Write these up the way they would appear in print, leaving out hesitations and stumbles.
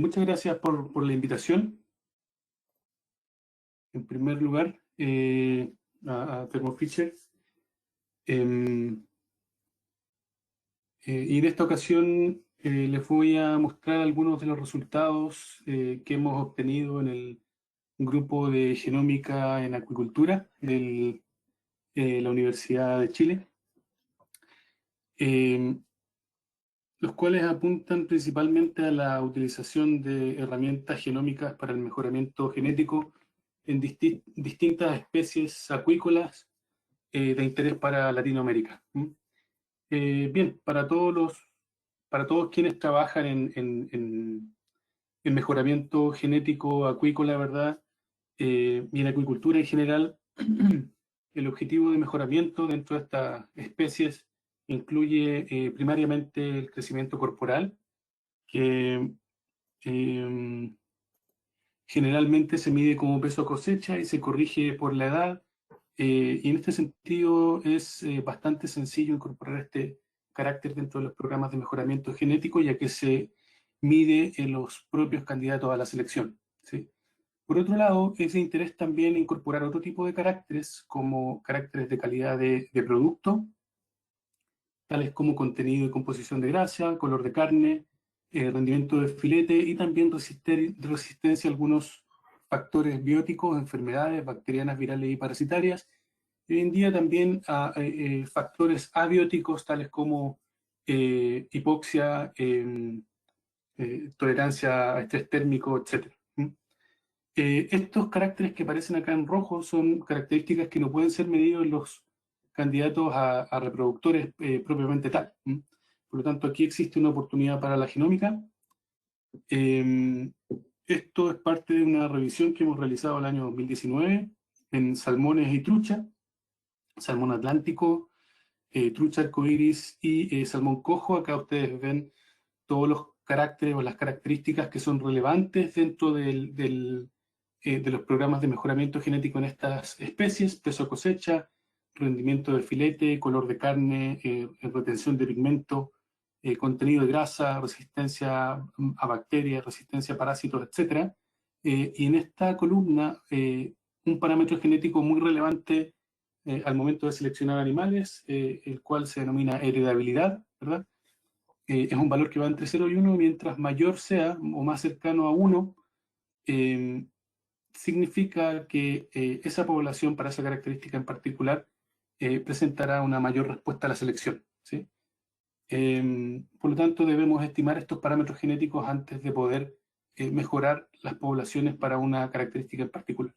muchas gracias por la invitación. En primer lugar, a Thermo Fisher. Y en esta ocasión les voy a mostrar algunos de los resultados que hemos obtenido en el grupo de genómica en acuicultura de la Universidad de Chile, los cuales apuntan principalmente a la utilización de herramientas genómicas para el mejoramiento genético en distintas especies acuícolas de interés para Latinoamérica. Bien, para todos quienes trabajan en mejoramiento genético acuícola, ¿verdad? Y en acuicultura en general, el objetivo de mejoramiento dentro de estas especies incluye primariamente el crecimiento corporal, que generalmente se mide como peso cosecha y se corrige por la edad. Y en este sentido es bastante sencillo incorporar este carácter dentro de los programas de mejoramiento genético, ya que se mide en los propios candidatos a la selección, ¿sí? Por otro lado, es de interés también incorporar otro tipo de caracteres, como caracteres de calidad de producto, tales como contenido y composición de grasa, color de carne, rendimiento de filete y también resistencia a algunos factores bióticos, enfermedades bacterianas, virales y parasitarias. Y hoy en día también a factores abióticos, tales como hipoxia, tolerancia a estrés térmico, etc. Estos caracteres que aparecen acá en rojo son características que no pueden ser medidos en los candidatos a reproductores propiamente tal. Por lo tanto, aquí existe una oportunidad para la genómica. Esto es parte de una revisión que hemos realizado el año 2019 en salmones y trucha, salmón atlántico, trucha arcoíris y salmón cojo. Acá ustedes ven todos los caracteres o las características que son relevantes dentro de los programas de mejoramiento genético en estas especies: peso cosecha, rendimiento de filete, color de carne, retención de pigmento, contenido de grasa, resistencia a bacterias, resistencia a parásitos, etc. Y en esta columna, un parámetro genético muy relevante al momento de seleccionar animales, el cual se denomina heredabilidad, ¿verdad? Es un valor que va entre 0 y 1, mientras mayor sea o más cercano a 1, significa que esa población, para esa característica en particular, presentará una mayor respuesta a la selección, ¿sí? Por lo tanto, debemos estimar estos parámetros genéticos antes de poder mejorar las poblaciones para una característica en particular.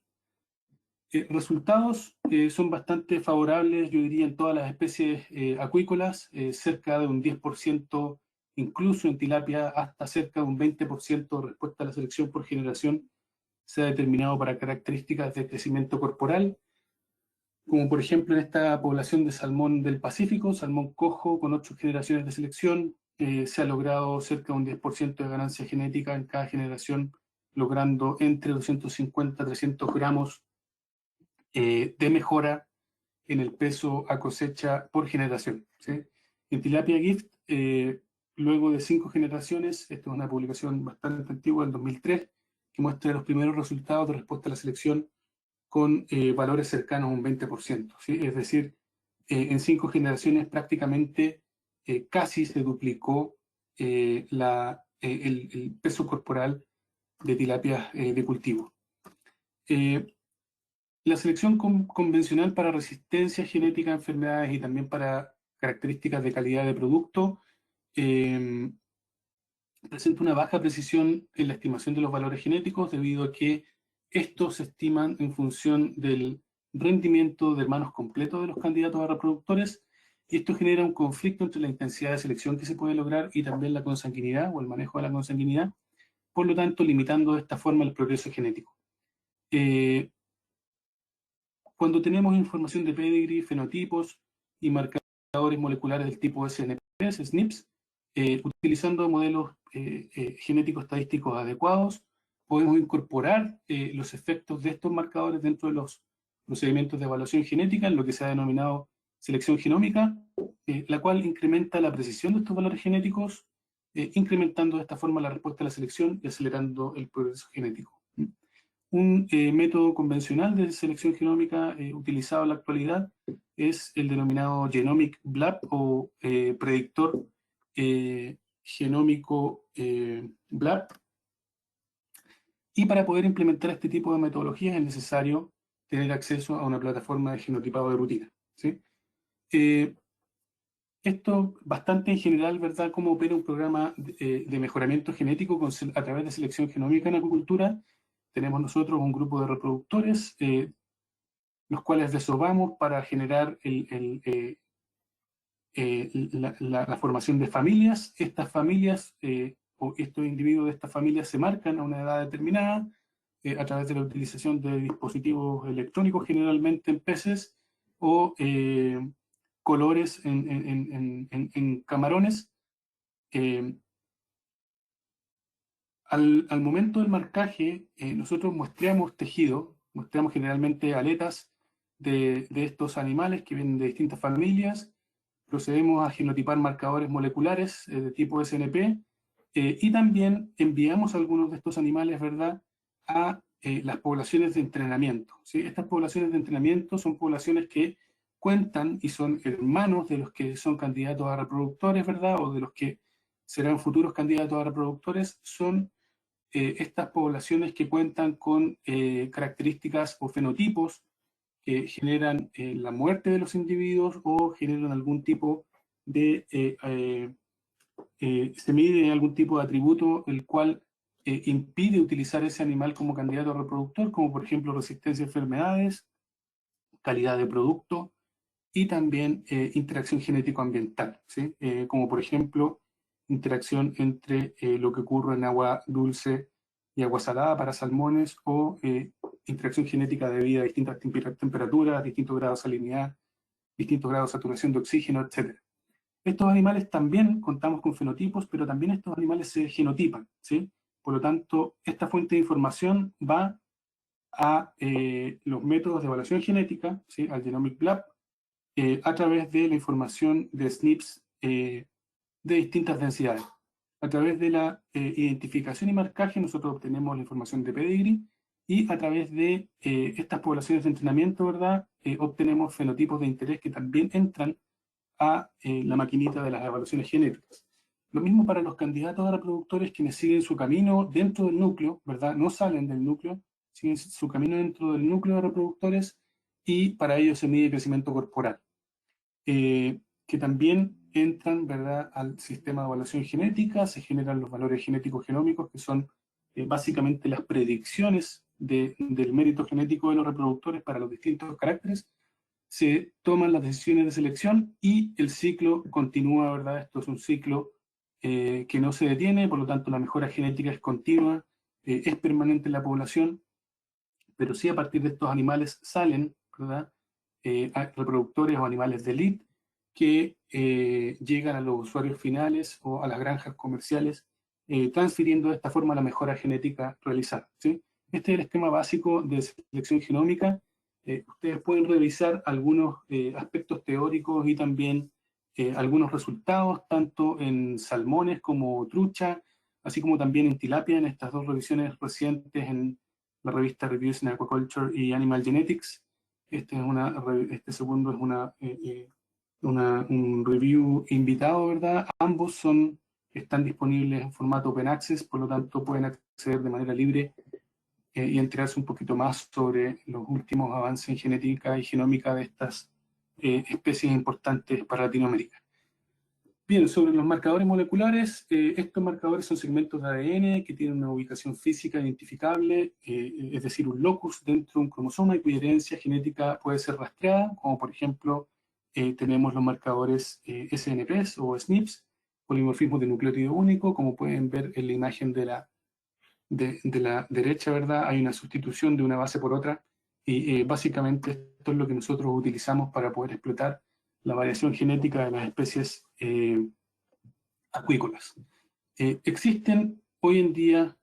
Resultados son bastante favorables, yo diría, en todas las especies acuícolas, cerca de un 10%, incluso en tilapia hasta cerca de un 20% de respuesta a la selección por generación se ha determinado para características de crecimiento corporal, como por ejemplo en esta población de salmón del Pacífico, salmón cojo con 8 generaciones de selección, se ha logrado cerca de un 10% de ganancia genética en cada generación, logrando entre 250 a 300 gramos de mejora en el peso a cosecha por generación, ¿sí? En tilapia gift, luego de 5 generaciones, esta es una publicación bastante antigua, del 2003, que muestra los primeros resultados de respuesta a la selección con valores cercanos a un 20%, ¿sí? Es decir, en 5 generaciones prácticamente casi se duplicó el peso corporal de tilapias de cultivo. La selección convencional para resistencia genética a enfermedades y también para características de calidad de producto presenta una baja precisión en la estimación de los valores genéticos, debido a que estos se estiman en función del rendimiento de hermanos completos de los candidatos a reproductores, y esto genera un conflicto entre la intensidad de selección que se puede lograr y también la consanguinidad o el manejo de la consanguinidad, por lo tanto limitando de esta forma el progreso genético. Cuando tenemos información de pedigree, fenotipos y marcadores moleculares del tipo SNPs, SNPs, utilizando modelos genéticos estadísticos adecuados, podemos incorporar los efectos de estos marcadores dentro de los procedimientos de evaluación genética, en lo que se ha denominado selección genómica, la cual incrementa la precisión de estos valores genéticos incrementando de esta forma la respuesta a la selección y acelerando el progreso genético. Un método convencional de selección genómica utilizado en la actualidad es el denominado Genomic BLAP o predictor genómico BLAP. Y para poder implementar este tipo de metodologías es necesario tener acceso a una plataforma de genotipado de rutina, ¿sí? Esto bastante en general, ¿verdad?, cómo opera un programa de mejoramiento genético a través de selección genómica en acuicultura. Tenemos nosotros un grupo de reproductores, los cuales desobamos para generar la formación de familias. Estas familias o estos individuos de estas familias se marcan a una edad determinada a través de la utilización de dispositivos electrónicos, generalmente en peces, o colores en camarones. Al momento del marcaje, nosotros muestreamos tejido, muestreamos generalmente aletas de estos animales que vienen de distintas familias, procedemos a genotipar marcadores moleculares de tipo SNP, y también enviamos algunos de estos animales, ¿verdad?, a las poblaciones de entrenamiento, ¿sí? Estas poblaciones de entrenamiento son poblaciones que cuentan y son hermanos de los que son candidatos a reproductores, ¿verdad?, o de los que serán futuros candidatos a reproductores. Son estas poblaciones que cuentan con características o fenotipos que generan la muerte de los individuos o generan algún tipo de, se mide algún tipo de atributo el cual impide utilizar ese animal como candidato a reproductor, como por ejemplo resistencia a enfermedades, calidad de producto y también interacción genético-ambiental, ¿sí? Como por ejemplo interacción entre lo que ocurre en agua dulce y agua salada para salmones, o interacción genética debido a distintas temperaturas, distintos grados de salinidad, distintos grados de saturación de oxígeno, etc. Estos animales también contamos con fenotipos, pero también estos animales se genotipan, ¿sí? Por lo tanto, esta fuente de información va a los métodos de evaluación genética, ¿sí?, al Genomic Lab, a través de la información de SNPs de distintas densidades. A través de la identificación y marcaje nosotros obtenemos la información de pedigree, y a través de estas poblaciones de entrenamiento, ¿verdad?, obtenemos fenotipos de interés que también entran a la maquinita de las evaluaciones genéticas. Lo mismo para los candidatos a reproductores, quienes siguen su camino dentro del núcleo, ¿verdad?, no salen del núcleo, siguen su camino dentro del núcleo de reproductores, y para ello se mide crecimiento corporal. Que también entran, ¿verdad?, al sistema de evaluación genética. Se generan los valores genéticos genómicos, que son básicamente las predicciones del mérito genético de los reproductores para los distintos caracteres. Se toman las decisiones de selección y el ciclo continúa, ¿verdad? Esto es un ciclo que no se detiene, por lo tanto la mejora genética es continua, es permanente en la población, pero sí a partir de estos animales salen, ¿verdad?, reproductores o animales de elite que llegan a los usuarios finales o a las granjas comerciales, transfiriendo de esta forma la mejora genética realizada, ¿sí? Este es el esquema básico de selección genómica. Ustedes pueden revisar algunos aspectos teóricos y también algunos resultados, tanto en salmones como trucha, así como también en tilapia, en estas dos revisiones recientes en la revista Reviews in Aquaculture y Animal Genetics. Este segundo es un review invitado, ¿verdad? Ambos están disponibles en formato Open Access, por lo tanto pueden acceder de manera libre y enterarse un poquito más sobre los últimos avances en genética y genómica de estas especies importantes para Latinoamérica. Bien, sobre los marcadores moleculares, estos marcadores son segmentos de ADN que tienen una ubicación física identificable, es decir, un locus dentro de un cromosoma, y cuya herencia genética puede ser rastreada, como por ejemplo tenemos los marcadores SNPs o SNPs, polimorfismo de nucleótido único. Como pueden ver en la imagen de la derecha, ¿verdad?, hay una sustitución de una base por otra, y básicamente esto es lo que nosotros utilizamos para poder explotar la variación genética de las especies acuícolas. Existen hoy en día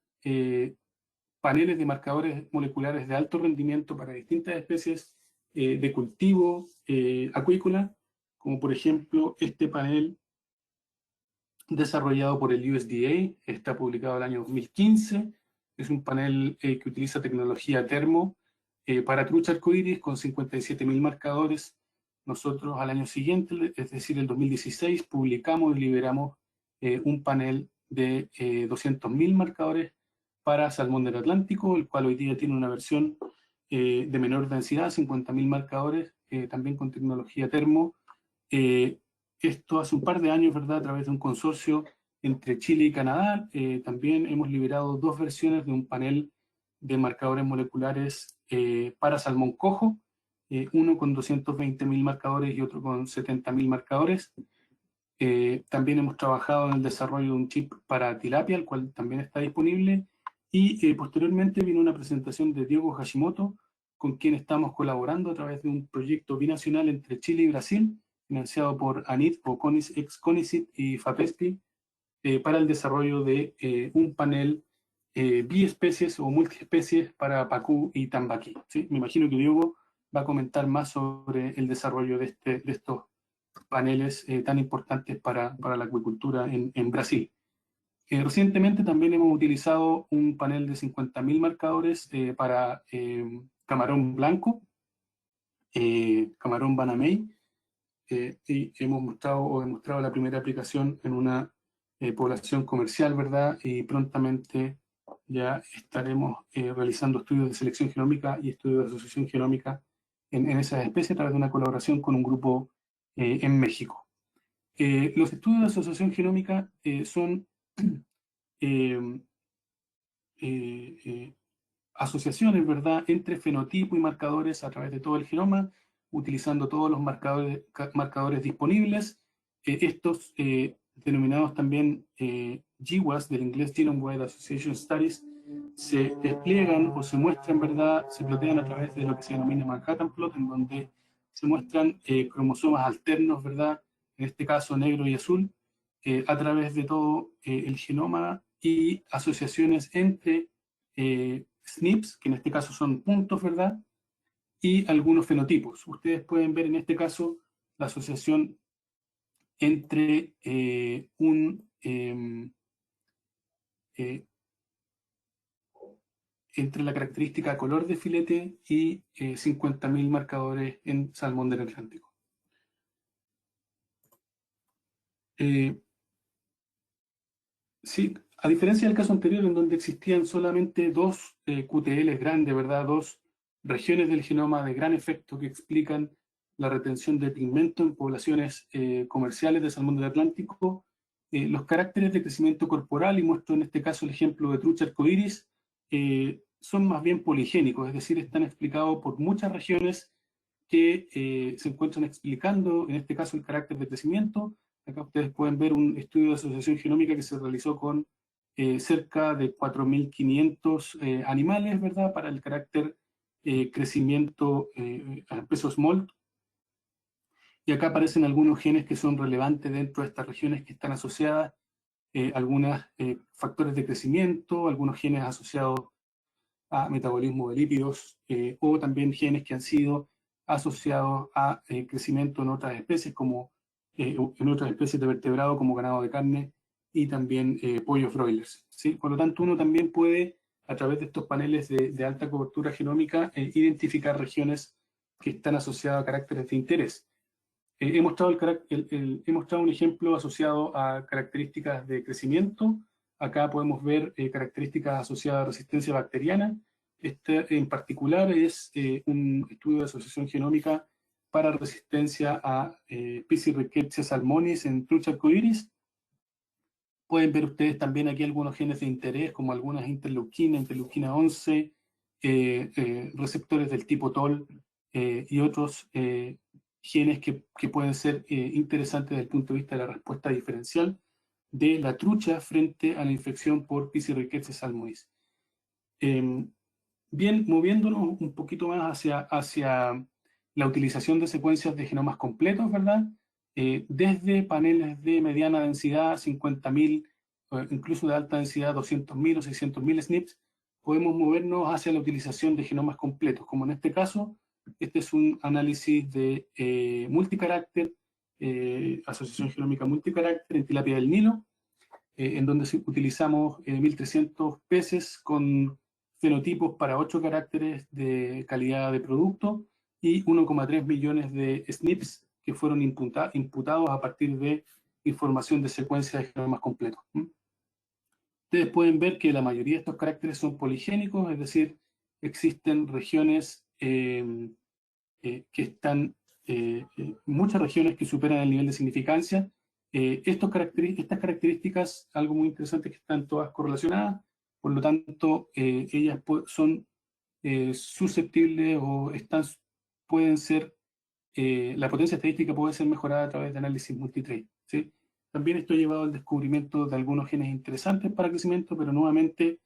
paneles de marcadores moleculares de alto rendimiento para distintas especies de cultivo acuícola, como por ejemplo este panel desarrollado por el USDA, está publicado el año 2015, es un panel que utiliza tecnología termo para trucha arcoíris con 57.000 marcadores. Nosotros al año siguiente, es decir, el 2016, publicamos y liberamos un panel de 200.000 marcadores para salmón del Atlántico, el cual hoy día tiene una versión de menor densidad, 50.000 marcadores, también con tecnología termo. Esto hace un par de años, ¿verdad?, a través de un consorcio entre Chile y Canadá. También hemos liberado 2 versiones de un panel de marcadores moleculares para salmón cojo, uno con 220.000 marcadores y otro con 70.000 marcadores. También hemos trabajado en el desarrollo de un chip para tilapia, el cual también está disponible. Y posteriormente vino una presentación de Diego Hashimoto, con quien estamos colaborando a través de un proyecto binacional entre Chile y Brasil, financiado por ANIT, o ex CONICIT y FAPESPI, para el desarrollo de un panel biespecies o multiespecies para pacú y tambaqui, ¿sí? Me imagino que Diego va a comentar más sobre el desarrollo de estos paneles tan importantes para la acuicultura en Brasil. Recientemente también hemos utilizado un panel de 50.000 marcadores para camarón blanco, camarón banamey, y hemos mostrado la primera aplicación en una población comercial, ¿verdad? Y prontamente ya estaremos realizando estudios de selección genómica y estudios de asociación genómica en esas especies a través de una colaboración con un grupo en México. Los estudios de asociación genómica son eh, asociaciones, ¿verdad?, entre fenotipo y marcadores a través de todo el genoma, utilizando todos los marcadores disponibles. Estos denominados también GWAS, del inglés Genome Wide Association Studies, se despliegan o se muestran, ¿verdad?, se plotean a través de lo que se denomina Manhattan Plot, en donde se muestran cromosomas alternos, ¿verdad?, en este caso negro y azul, a través de todo el genoma, y asociaciones entre SNPs, que en este caso son puntos, ¿verdad?, y algunos fenotipos. Ustedes pueden ver en este caso la asociación entre entre la característica color de filete y 50.000 marcadores en salmón del Atlántico. Sí, a diferencia del caso anterior, en donde existían solamente 2 QTLs grandes, ¿verdad?, 2 regiones del genoma de gran efecto que explican la retención de pigmento en poblaciones comerciales de salmón del Atlántico, los caracteres de crecimiento corporal, y muestro en este caso el ejemplo de trucha arcoíris, son más bien poligénicos, es decir, están explicados por muchas regiones que se encuentran explicando, en este caso, el carácter de crecimiento. Acá ustedes pueden ver un estudio de asociación genómica que se realizó con cerca de 4.500 animales, ¿verdad?, para el carácter crecimiento a peso small. Y acá aparecen algunos genes que son relevantes dentro de estas regiones que están asociadas, algunos factores de crecimiento, algunos genes asociados a metabolismo de lípidos, o también genes que han sido asociados a crecimiento en otras especies, como en otras especies de vertebrado, como ganado de carne y también pollos broilers, ¿sí? Por lo tanto, uno también puede, a través de estos paneles de alta cobertura genómica, identificar regiones que están asociadas a caracteres de interés. He mostrado un ejemplo asociado a características de crecimiento. Acá podemos ver características asociadas a resistencia bacteriana. Este en particular es un estudio de asociación genómica para resistencia a Piscirrickettsia salmonis en trucha arcoíris. Pueden ver ustedes también aquí algunos genes de interés, como algunas interleuquina 11, receptores del tipo TOL y otros genes que pueden ser interesantes desde el punto de vista de la respuesta diferencial de la trucha frente a la infección por Piscirrickettsia salmonis. Bien, moviéndonos un poquito más hacia la utilización de secuencias de genomas completos, ¿verdad? Desde paneles de mediana densidad, 50.000, incluso de alta densidad, 200.000 o 600.000 SNPs, podemos movernos hacia la utilización de genomas completos, como en este caso. Este es un análisis de multicarácter, asociación genómica multicarácter en tilapia del Nilo, en donde utilizamos 1.300 peces con fenotipos para 8 caracteres de calidad de producto y 1,3 millones de SNPs que fueron imputados a partir de información de secuencia de genomas completos. Ustedes pueden ver que la mayoría de estos caracteres son poligénicos, es decir, existen regiones que están, muchas regiones que superan el nivel de significancia. Estas características, algo muy interesante, es que están todas correlacionadas, por lo tanto, ellas son susceptibles o pueden ser, la potencia estadística puede ser mejorada a través de análisis multitrace, ¿sí? También esto ha llevado al descubrimiento de algunos genes interesantes para crecimiento, pero nuevamente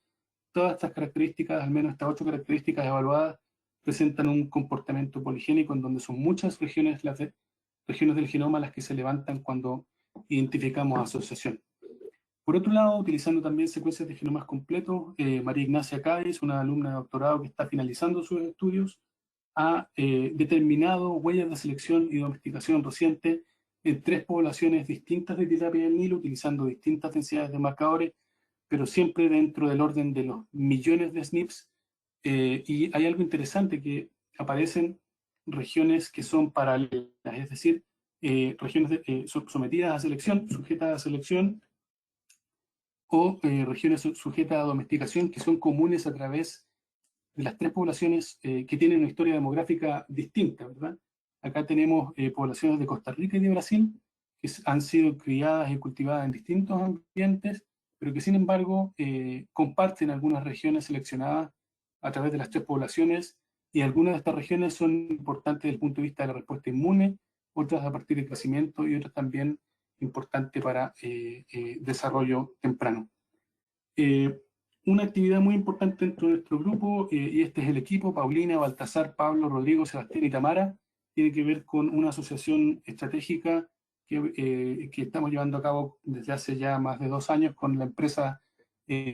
todas estas características, al menos estas 8 características evaluadas, presentan un comportamiento poligénico en donde son muchas regiones del genoma las que se levantan cuando identificamos asociación. Por otro lado, utilizando también secuencias de genomas completos, María Ignacia Cádiz, una alumna de doctorado que está finalizando sus estudios, ha determinado huellas de selección y domesticación reciente en 3 poblaciones distintas de tilapia del Nilo, utilizando distintas densidades de marcadores, pero siempre dentro del orden de los millones de SNPs. Y hay algo interesante, que aparecen regiones que son paralelas, es decir, regiones sometidas a selección, sujetas a selección, o regiones sujetas a domesticación que son comunes a través de las 3 poblaciones que tienen una historia demográfica distinta, ¿verdad? Acá tenemos poblaciones de Costa Rica y de Brasil que han sido criadas y cultivadas en distintos ambientes, pero que sin embargo comparten algunas regiones seleccionadas a través de las 3 poblaciones, y algunas de estas regiones son importantes desde el punto de vista de la respuesta inmune, otras a partir del crecimiento y otras también importantes para desarrollo temprano. Una actividad muy importante dentro de nuestro grupo, y este es el equipo: Paulina, Baltasar, Pablo, Rodrigo, Sebastián y Tamara, tiene que ver con una asociación estratégica que estamos llevando a cabo desde hace ya más de 2 años con la empresa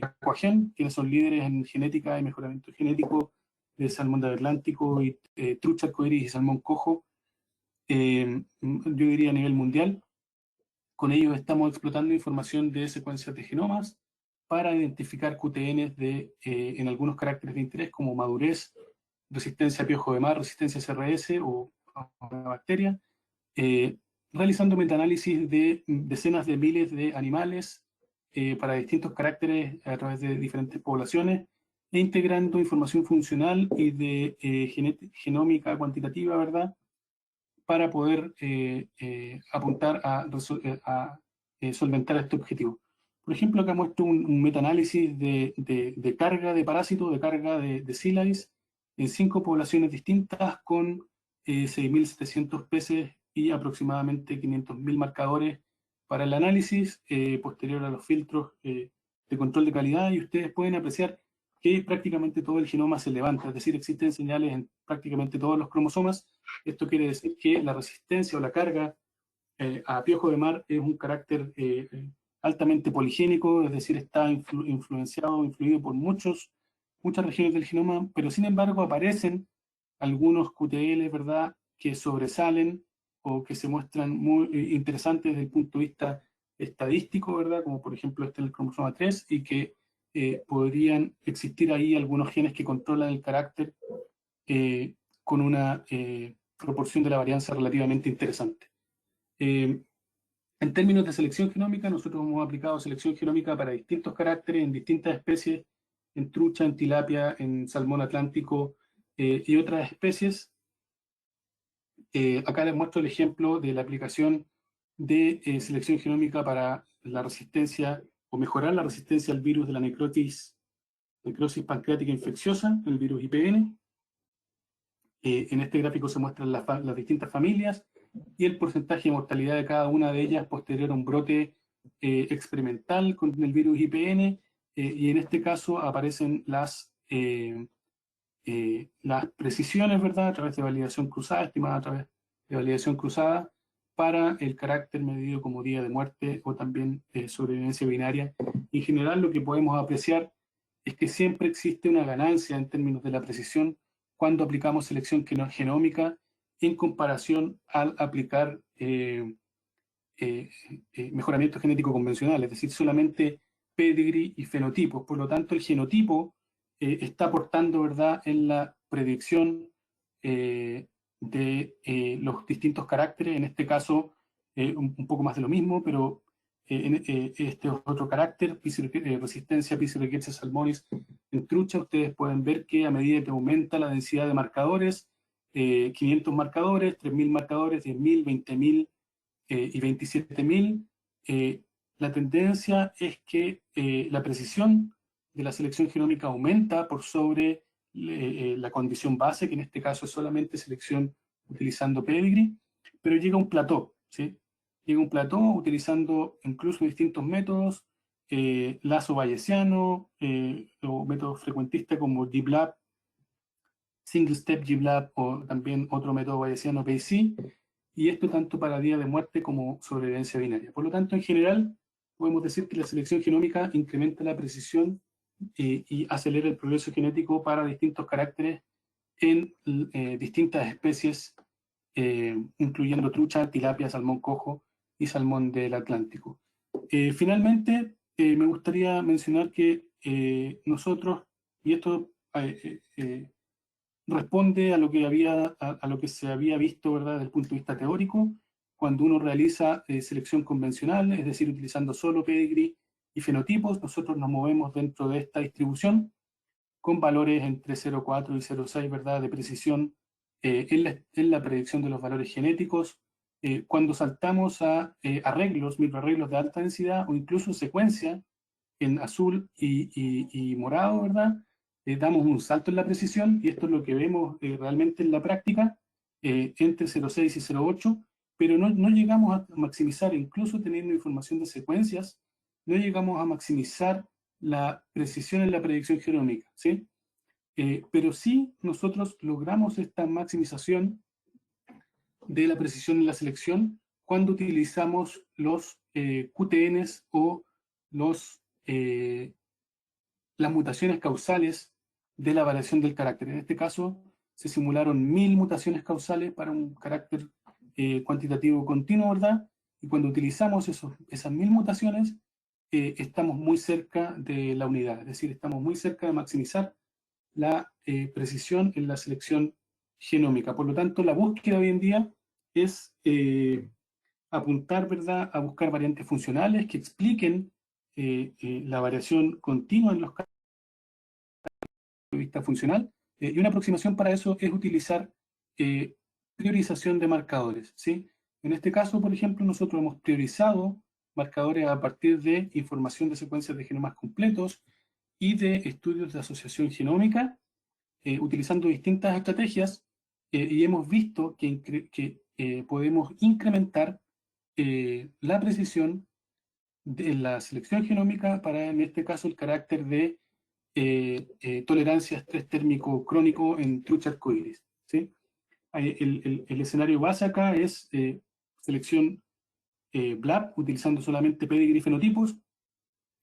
Aquagen, quienes son líderes en genética y mejoramiento genético de salmón del Atlántico y trucha arcoíris y salmón cojo, yo diría a nivel mundial. Con ellos estamos explotando información de secuencias de genomas para identificar QTNs en algunos caracteres de interés como madurez, resistencia a piojo de mar, resistencia a CRS o a una bacteria, realizando metaanálisis de decenas de miles de animales para distintos caracteres a través de diferentes poblaciones, e integrando información funcional y de genómica cuantitativa, ¿verdad?, para poder apuntar a solventar este objetivo. Por ejemplo, acá muestro un metaanálisis de carga de parásitos, de carga de sílabis en 5 poblaciones distintas con 6.700 peces y aproximadamente 500.000 marcadores para el análisis posterior a los filtros de control de calidad, y ustedes pueden apreciar que prácticamente todo el genoma se levanta, es decir, existen señales en prácticamente todos los cromosomas. Esto quiere decir que la resistencia o la carga a piojo de mar es un carácter altamente poligénico, es decir, está influido por muchas regiones del genoma, pero sin embargo aparecen algunos QTL, ¿verdad?, que sobresalen o que se muestran muy interesantes desde el punto de vista estadístico, ¿verdad?, como por ejemplo este en el cromosoma 3, y que podrían existir ahí algunos genes que controlan el carácter con una proporción de la varianza relativamente interesante. En términos de selección genómica, nosotros hemos aplicado selección genómica para distintos caracteres en distintas especies, en trucha, en tilapia, en salmón atlántico y otras especies. Acá les muestro el ejemplo de la aplicación de selección genómica para la resistencia o mejorar la resistencia al virus de la necrosis pancreática infecciosa, el virus IPN. En este gráfico se muestran las distintas familias y el porcentaje de mortalidad de cada una de ellas posterior a un brote experimental con el virus IPN, y en este caso aparecen las precisiones, ¿verdad?, a través de validación cruzada, estimada a través de validación cruzada, para el carácter medido como día de muerte o también sobrevivencia binaria. En general, lo que podemos apreciar es que siempre existe una ganancia en términos de la precisión cuando aplicamos selección genómica en comparación al aplicar mejoramiento genético convencional, es decir, solamente pedigree y fenotipos. Por lo tanto, el genotipo está aportando, ¿verdad?, en la predicción de los distintos caracteres, en este caso un poco más de lo mismo, pero este otro carácter, resistencia Pizzuricchia salmonis en trucha. Ustedes pueden ver que a medida que aumenta la densidad de marcadores, 500 marcadores, 3.000 marcadores, 10.000, 20.000 y 27.000, la tendencia es que la precisión de la selección genómica aumenta por sobre la condición base, que en este caso es solamente selección utilizando pedigree, pero llega a un plató, ¿sí? Llega a un plató utilizando incluso distintos métodos, lazo bayesiano, o métodos frecuentistas como GitLab, Single Step GitLab, o también otro método bayesiano PIC, y esto tanto para día de muerte como sobrevivencia binaria. Por lo tanto, en general, podemos decir que la selección genómica incrementa la precisión y acelera el progreso genético para distintos caracteres en distintas especies, incluyendo trucha, tilapia, salmón cojo y salmón del Atlántico. Finalmente, me gustaría mencionar que nosotros, y esto responde a lo que a lo que se había visto, ¿verdad?, desde el punto de vista teórico, cuando uno realiza selección convencional, es decir, utilizando solo pedigree y fenotipos. Nosotros nos movemos dentro de esta distribución con valores entre 0,4 y 0,6, ¿verdad?, de precisión en la predicción de los valores genéticos. Cuando saltamos a arreglos, microarreglos de alta densidad o incluso secuencia en azul y morado, ¿verdad?, damos un salto en la precisión, y esto es lo que vemos realmente en la práctica, entre 0,6 y 0,8, pero no llegamos a maximizar, incluso teniendo información de secuencias, no llegamos a maximizar la precisión en la predicción genómica, ¿sí? Pero sí nosotros logramos esta maximización de la precisión en la selección cuando utilizamos los QTNs o las mutaciones causales de la variación del carácter. En este caso, se simularon 1000 mutaciones causales para un carácter cuantitativo continuo, ¿verdad? Y cuando utilizamos esas 1000 mutaciones, estamos muy cerca de la unidad, es decir, estamos muy cerca de maximizar la precisión en la selección genómica. Por lo tanto, la búsqueda hoy en día es apuntar, ¿verdad?, a buscar variantes funcionales que expliquen la variación continua en los casos de vista funcional, y una aproximación para eso es utilizar priorización de marcadores, ¿sí? En este caso, por ejemplo, nosotros hemos priorizado marcadores a partir de información de secuencias de genomas completos y de estudios de asociación genómica, utilizando distintas estrategias, y hemos visto que podemos incrementar la precisión de la selección genómica para, en este caso, el carácter de tolerancia a estrés térmico crónico en trucha arcoíris, ¿sí? El escenario base acá es selección BLAP, utilizando solamente pedigree y fenotipos.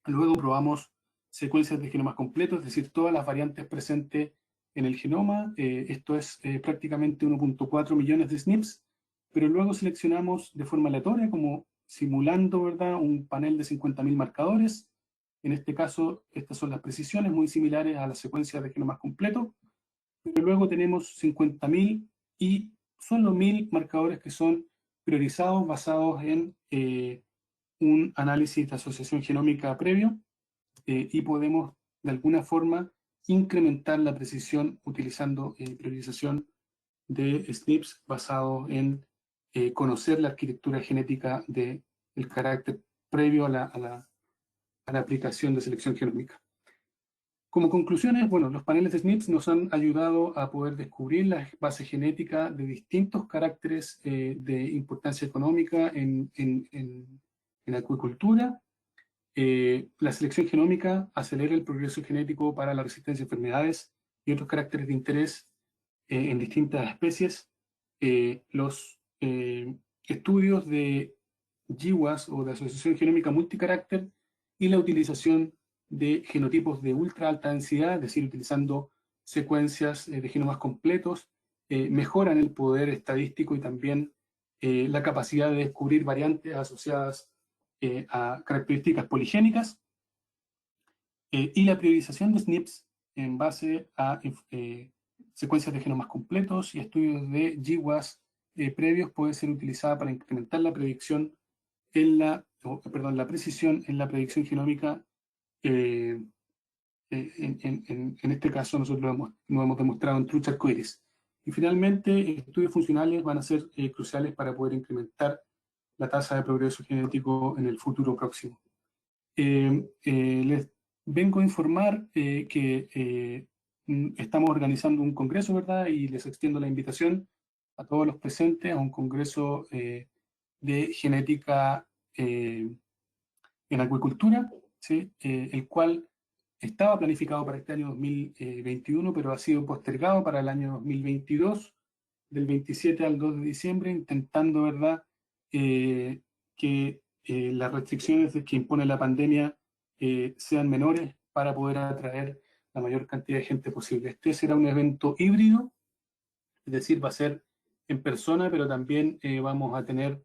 Luego probamos secuencias de genomas completos, es decir, todas las variantes presentes en el genoma. Esto es prácticamente 1.4 millones de SNPs, pero luego seleccionamos de forma aleatoria, como simulando, ¿verdad?, un panel de 50.000 marcadores. En este caso, estas son las precisiones muy similares a las secuencias de genomas completos, pero luego tenemos 50.000 y solo 1.000 marcadores que son priorizados basados en un análisis de asociación genómica previo, y podemos de alguna forma incrementar la precisión utilizando priorización de SNPs basado en conocer la arquitectura genética del carácter previo a la aplicación de selección genómica. Como conclusiones, bueno, los paneles de SNPs nos han ayudado a poder descubrir la base genética de distintos caracteres de importancia económica en acuicultura. La selección genómica acelera el progreso genético para la resistencia a enfermedades y otros caracteres de interés en distintas especies. Los estudios de GWAS o de asociación genómica multicarácter y la utilización de genotipos de ultra alta densidad, es decir, utilizando secuencias de genomas completos, mejoran el poder estadístico y también la capacidad de descubrir variantes asociadas a características poligénicas, y la priorización de SNPs en base a secuencias de genomas completos y estudios de GWAS previos puede ser utilizada para incrementar la predicción la precisión en la predicción genómica. En este caso nosotros lo hemos demostrado en Trucha Arcoiris. Y finalmente, estudios funcionales van a ser cruciales para poder incrementar la tasa de progreso genético en el futuro próximo. Les vengo a informar que estamos organizando un congreso, ¿verdad? Y les extiendo la invitación a todos los presentes a un congreso de genética en acuicultura, ¿sí? El cual estaba planificado para este año 2021, pero ha sido postergado para el año 2022, del 27 al 2 de diciembre, intentando, ¿verdad?, que las restricciones que impone la pandemia sean menores para poder atraer la mayor cantidad de gente posible. Este será un evento híbrido, es decir, va a ser en persona, pero también vamos a tener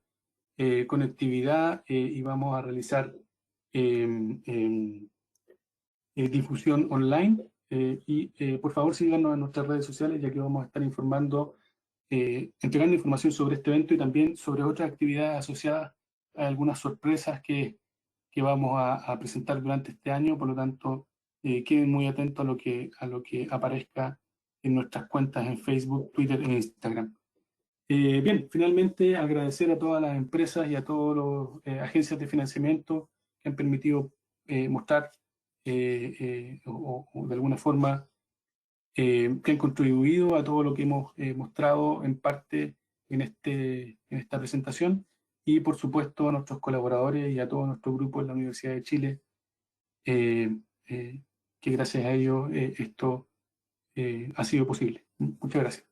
conectividad y vamos a realizar difusión online. Por favor síganos en nuestras redes sociales, ya que vamos a estar informando, entregando información sobre este evento y también sobre otras actividades asociadas a algunas sorpresas que vamos a presentar durante este año. Por lo tanto, queden muy atentos a lo que aparezca en nuestras cuentas en Facebook, Twitter e Instagram. Bien, finalmente agradecer a todas las empresas y a todas las agencias de financiamiento que han permitido mostrar o de alguna forma que han contribuido a todo lo que hemos mostrado en parte en esta presentación, y por supuesto a nuestros colaboradores y a todo nuestro grupo en la Universidad de Chile, que gracias a ellos esto ha sido posible. Muchas gracias.